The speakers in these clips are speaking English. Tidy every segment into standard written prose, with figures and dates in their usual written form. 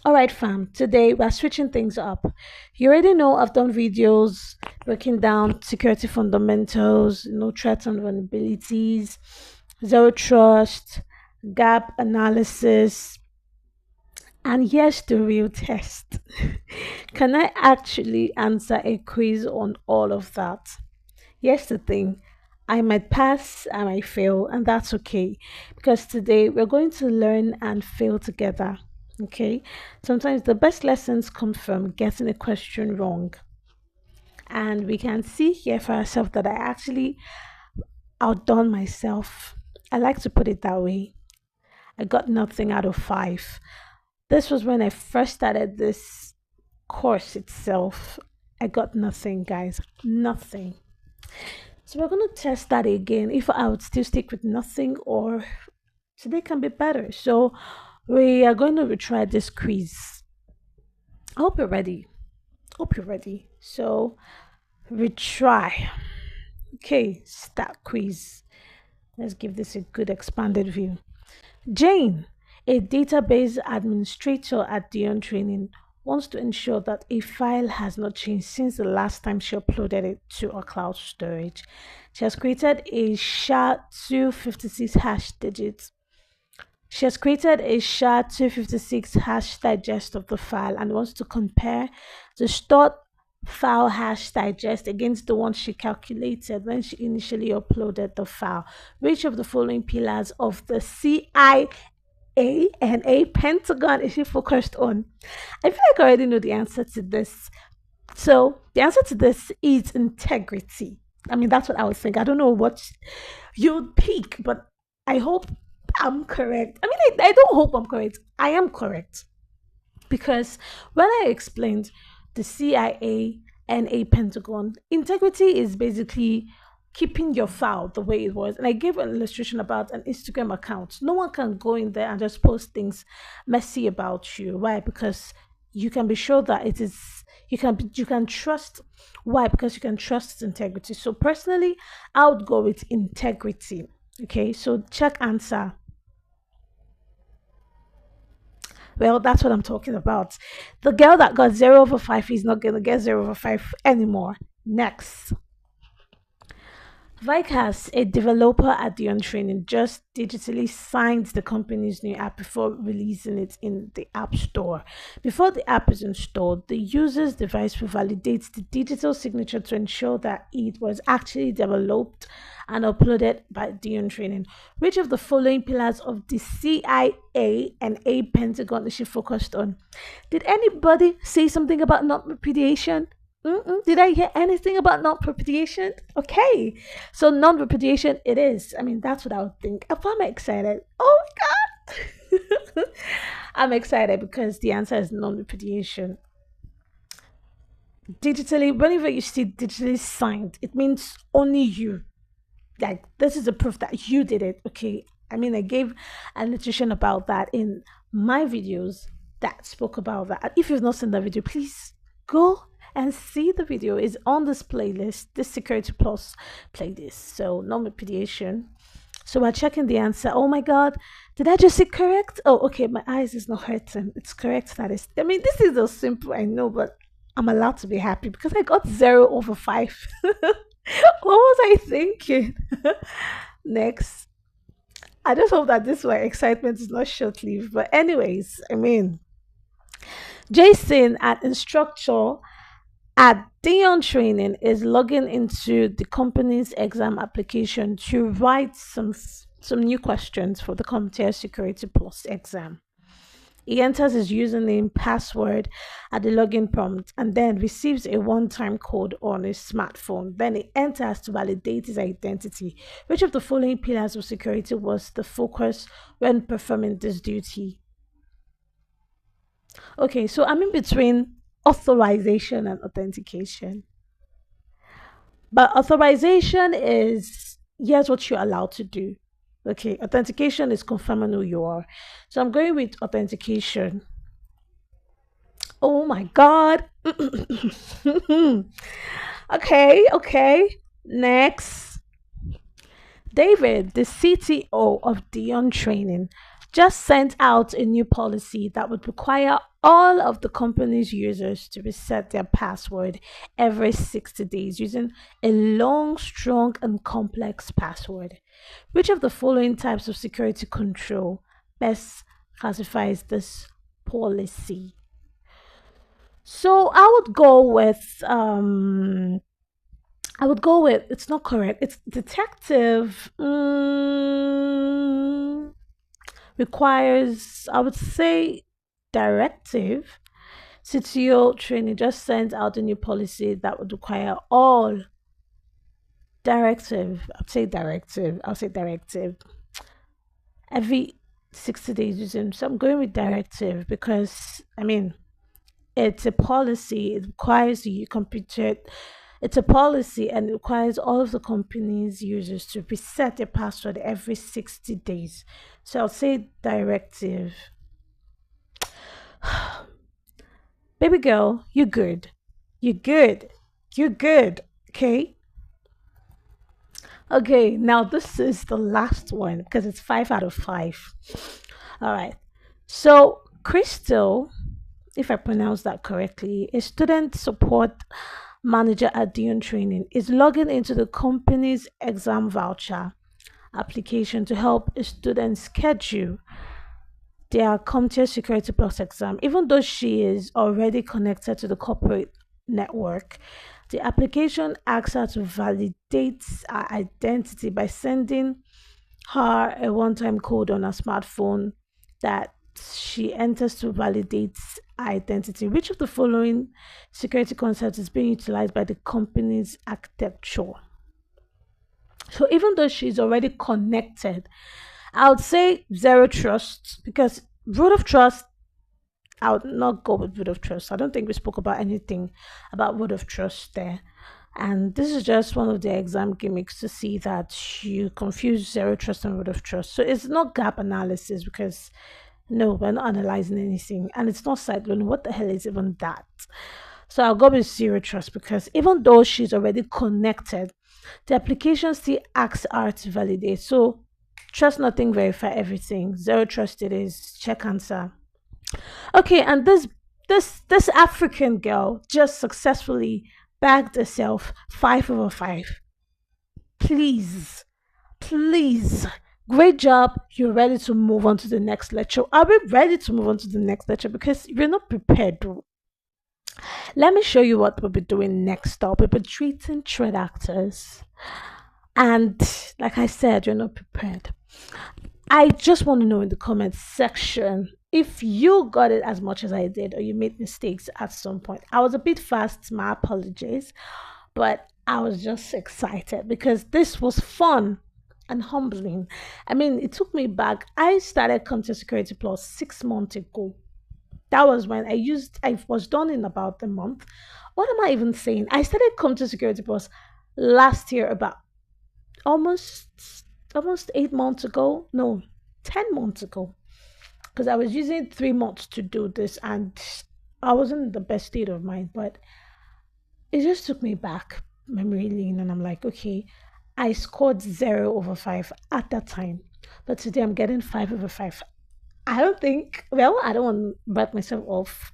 All right, fam. Today we're switching things up. You already know I've done videos breaking down security fundamentals, threats and vulnerabilities, zero trust, gap analysis, and here's the real test. Can I actually answer a quiz on all of that? Here's the thing. I might pass, I might fail, and that's okay because today we're going to learn and fail together. Okay, sometimes the best lessons come from getting a question wrong, and we can see here for ourselves that I actually outdone myself. I like to put it that way. I got nothing out of five. This was when I first started this course itself. I got nothing, guys, nothing. So we're going to test that again if I would still stick with nothing or today can be better. So we are going to retry this quiz. I hope you're ready. Hope you're ready. So retry. Okay, start quiz. Let's give this a good expanded view. Jane, a database administrator at Dion Training, wants to ensure that a file has not changed since the last time she uploaded it to our cloud storage. She has created a SHA-256 hash digit. She has created a SHA-256 hash digest of the file and wants to compare the stored file hash digest against the one she calculated when she initially uploaded the file. Which of the following pillars of the CIA and a Pentagon is she focused on? I feel like I already know the answer to this. So the answer to this is integrity. I mean, that's what I would think. I don't know what you'd pick, but I hope I'm correct. I mean, I don't hope I'm correct. I am correct. Because when I explained the CIA and a Pentagon, integrity is basically keeping your file the way it was. And I gave an illustration about an Instagram account. No one can go in there and just post things messy about you. Why? Because you can be sure that it is you can trust. Why? Because you can trust its integrity. So personally, I would go with integrity. Okay, so check answer. Well, that's what I'm talking about. The girl that got 0/5 is not gonna get 0/5 anymore. Next. Vicas, a developer at the Training, just digitally signed the company's new app before releasing it in the App Store. Before the app is installed, the user's device will validate the digital signature to ensure that it was actually developed and uploaded by Dion Training. Which of the following pillars of the CIA and a Pentagon is she focused on? Did anybody say something about non repudiation? Did I hear anything about non-repudiation? Okay, so non-repudiation it is. I mean, that's what I would think. I'm excited. Oh my god, I'm excited because the answer is non-repudiation. Digitally, whenever you see digitally signed, it means only you. Like this is a proof that you did it. Okay, I mean, I gave a illustration about that in my videos that spoke about that. If you've not seen the video, please go and see the video. Is on this playlist, this Security Plus playlist. So non-repudiation. So we're checking the answer. Oh my god, did I just say correct? Oh, okay, my eyes is not hurting. It's correct. That is. I mean, this is so simple. I know, but I'm allowed to be happy because I got 0/5. What was I thinking? Next. I just hope that this way excitement is not short lived. But anyways, I mean, Jason, an instructor at Dion Training, is logging into the company's exam application to write some new questions for the CompTIA Security Plus exam. He enters his username, password at the login prompt, and then receives a one-time code on his smartphone. Then he enters to validate his identity. Which of the following pillars of security was the focus when performing this duty? Okay, so I'm in between authorization and authentication. But authorization is here's what you're allowed to do. Okay, authentication is confirming who you are. So I'm going with authentication. Oh my god. Okay. Next. David, the CTO of Dion Training, just sent out a new policy that would require all of the company's users to reset their password every 60 days using a long, strong, and complex password. Which of the following types of security control best classifies this policy? So I would go with it's not correct. It's detective. Requires, I would say, directive. CTO training just sent out a new policy that would require all directive. I'd say directive. I'll say directive. Every 60 days using. So I'm going with directive because I mean it's a policy. It requires the computer. It's a policy and it requires all of the company's users to reset their password every 60 days. So I'll say directive. Baby girl, you're good. You're good. You're good. Okay. Okay. Now this is the last one because it's 5 out of 5. All right. So Crystal, if I pronounce that correctly, a student support manager at Dion Training, is logging into the company's exam voucher application to help a student schedule their CompTIA Security Plus exam. Even though she is already connected to the corporate network, the application asks her to validate her identity by sending her a one time code on her smartphone that she enters to validate her identity. Which of the following security concepts is being utilized by the company's architecture? So even though she's already connected, I would say zero trust because root of trust, I would not go with root of trust. I don't think we spoke about anything about root of trust there. And this is just one of the exam gimmicks to see that you confuse zero trust and root of trust. So it's not gap analysis because no, we're not analyzing anything. And it's not side learning. What the hell is even that? So I'll go with zero trust because even though she's already connected, the application still asks her to validate. So trust nothing, verify everything. Zero trust it is. Check answer. Okay, and this African girl just successfully bagged herself 5 over 5. Please, please. Great job. You're ready to move on to the next lecture. Are we ready to move on to the next lecture? Because you're not prepared. Though. Let me show you what we'll be doing next up. We'll be treating threat actors. And like I said, you're not prepared. I just want to know in the comments section if you got it as much as I did or you made mistakes at some point. I was a bit fast, my apologies, but I was just excited because this was fun and humbling. I mean, it took me back. I started CompTIA Security Plus 6 months ago. That was when I was done in about a month. What am I even saying? I started CompTIA Security Plus last year about almost 8 months ago. No, 10 months ago. Because I was using 3 months to do this and I wasn't in the best state of mind, but it just took me back memory lane and I'm like, okay, I scored 0 over 5 at that time. But today I'm getting 5 over 5. I don't think, well, I don't want to back myself off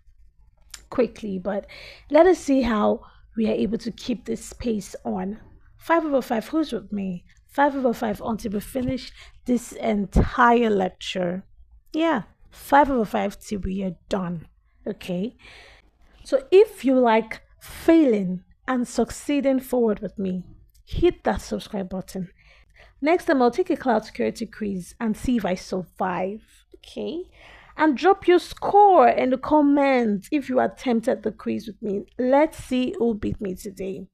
quickly, but let us see how we are able to keep this pace on. 5 over 5, who's with me? 5 over 5 until we finish this entire lecture. Yeah, 5 over 5 till we are done. Okay. So if you like failing and succeeding forward with me, hit that subscribe button. Next time I'll take a cloud security quiz and see if I survive. Okay. And drop your score in the comments if you attempted the quiz with me. Let's see who beat me today.